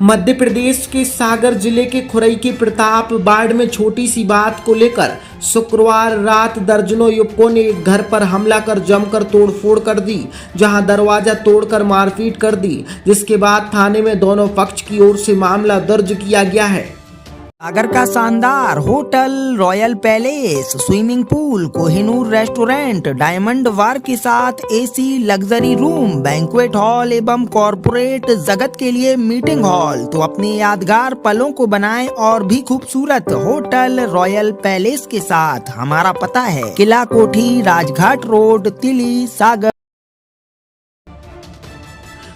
मध्य प्रदेश के सागर जिले के खुरई के प्रताप बाड़ में छोटी सी बात को लेकर शुक्रवार रात दर्जनों युवकों ने एक घर पर हमला कर जमकर तोड़फोड़ कर दी, जहां दरवाजा तोड़कर मारपीट कर दी, जिसके बाद थाने में दोनों पक्ष की ओर से मामला दर्ज किया गया है। सागर का शानदार hotel, royal palace, swimming pool, Kohinoor restaurant, diamond bar के साथ AC, luxury room, banquet hall एवं कॉरपोरेट जगत के लिए मीटिंग हॉल। तो अपने यादगार पलों को बनाएं और भी खूबसूरत होटल रॉयल पैलेस के साथ। हमारा पता है किला कोठी, राजघाट रोड, तिली, सागर।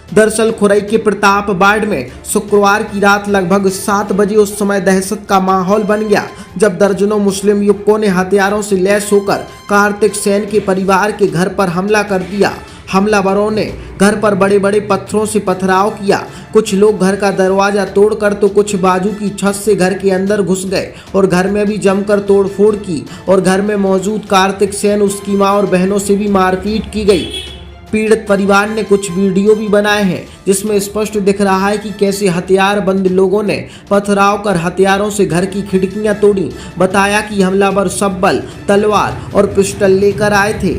दरअसल खुरई के प्रताप बाड़ में शुक्रवार की रात लगभग 7 बजे उस समय दहशत का माहौल बन गया, जब दर्जनों मुस्लिम युवकों ने हथियारों से लैस होकर कार्तिक सेन के परिवार के घर पर हमला कर दिया। हमलावरों ने घर पर बड़े बड़े पत्थरों से पथराव किया। कुछ लोग घर का दरवाजा तोड़कर तो कुछ बाजू की छत से घर के अंदर घुस गए और घर में भी जमकर तोड़फोड़ की और घर में मौजूद कार्तिक सेन, उसकी मां और बहनों से भी मारपीट की गई। पीड़ित परिवार ने कुछ वीडियो भी बनाए हैं, जिसमें स्पष्ट दिख रहा है कि कैसे हथियारबंद लोगों ने पथराव कर हथियारों से घर की खिड़कियां तोड़ी। बताया कि हमलावर शब्बल, तलवार और पिस्टल लेकर आए थे।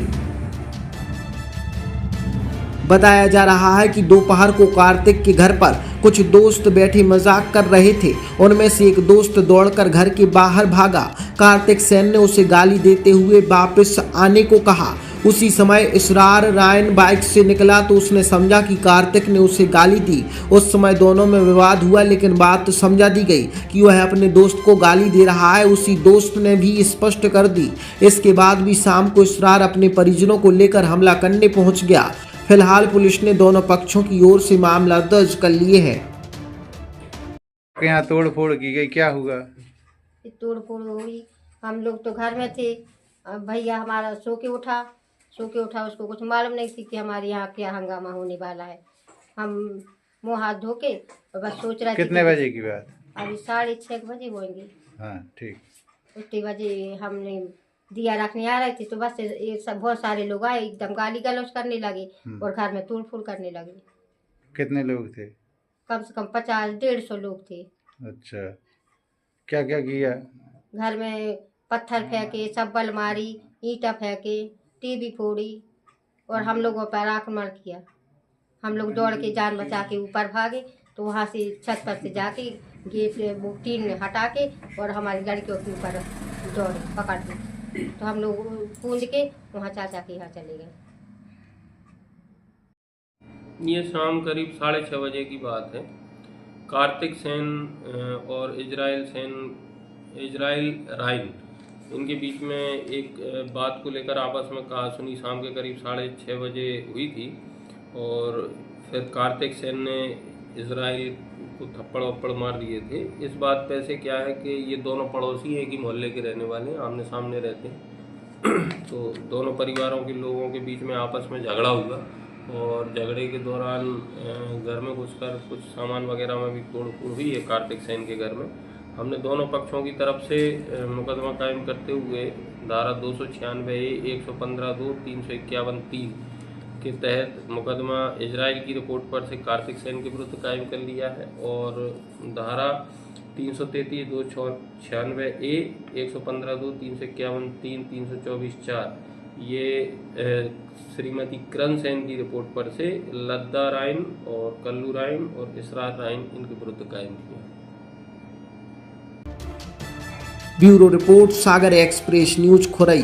बताया जा रहा है कि दोपहर को कार्तिक के घर पर कुछ दोस्त बैठे मजाक कर रहे थे। उनमें से एक दोस्त दौड़कर घर के बाहर भागा। कार्तिक सेन ने उसे गाली देते हुए वापस आने को कहा। उसी समय इसरार रायन बाइक से निकला तो उसने समझा कि कार्तिक ने उसे गाली दी। उस समय दोनों में विवाद हुआ, लेकिन बात समझा दी गई कि वह अपने दोस्त को गाली दे रहा है। उसी दोस्त ने भी स्पष्ट कर दी। इसके बाद भी शाम को इसरार अपने परिजनों को लेकर हमला करने पहुंच गया। फिलहाल पुलिस ने दोनों पक्षों की ओर से मामला दर्ज कर लिए है। यहाँ तोड़ फोड़ की गई, क्या हुआ? तोड़ फोड़ हुई। हम लोग तो घर में थे। भैया हमारा सो के उठा, उसको कुछ मालूम नहीं थी कि हमारे यहाँ क्या हंगामा होने वाला है। हम मुँह हाथ धो के बस सोच रहे थे। कितने बजे की बात? अभी 6:30 बजे होंगे। हाँ ठीक। उतने बजे हमने दिया रखने आ रहे थे तो बस ये सब बहुत सारे लोग आए, एकदम गाली गलौज करने लगे और घर में तोड़ फोड़ करने लगे। कितने लोग थे? कम से कम 50-150 लोग थे। अच्छा, क्या क्या किया? घर में पत्थर फेंके, चप्पल मारी, ईंटा फेंके, टीवी फोड़ी और हम लोगों पर आक्रमण किया। हम लोग दौड़ के जान बचा के ऊपर भागे तो वहाँ से छत पर से जाके गेट वो टीन हटा के और हमारी लड़कियों के ऊपर दौड़े पकड़ के, तो हम लोग कूद के वहाँ चाचा के यहाँ चले गए। ये शाम करीब 6:30 बजे की बात है। कार्तिक सेन और इजराइल राइन, इनके बीच में एक बात को लेकर आपस में कहासुनी शाम के करीब 6:30 बजे हुई थी और फिर कार्तिक सेन ने इजराइल को थप्पड़ वप्पड़ मार दिए थे। इस बात पे से क्या है कि ये दोनों पड़ोसी एक ही मोहल्ले के रहने वाले हैं, आमने सामने रहते हैं। तो दोनों परिवारों के लोगों के बीच में आपस में झगड़ा हुआ और झगड़े के दौरान घर में घुसकर कुछ सामान वगैरह में भी तोड़फोड़ हुई है कार्तिक सेन के घर में। हमने दोनों पक्षों की तरफ से मुकदमा कायम करते हुए धारा 296A, 115(2), 351(3) के तहत मुकदमा इजराइल की रिपोर्ट पर से कार्तिक सेन के विरुद्ध कायम कर लिया है और धारा 333, 296A, 115(2), 351(3), 324(4) ये श्रीमती करण सेन की रिपोर्ट पर से लद्दा राइन और कल्लू राइन और इसरार राइन इनके विरुद्ध कायम किया। ब्यूरो रिपोर्ट, सागर एक्सप्रेस न्यूज, खुरई।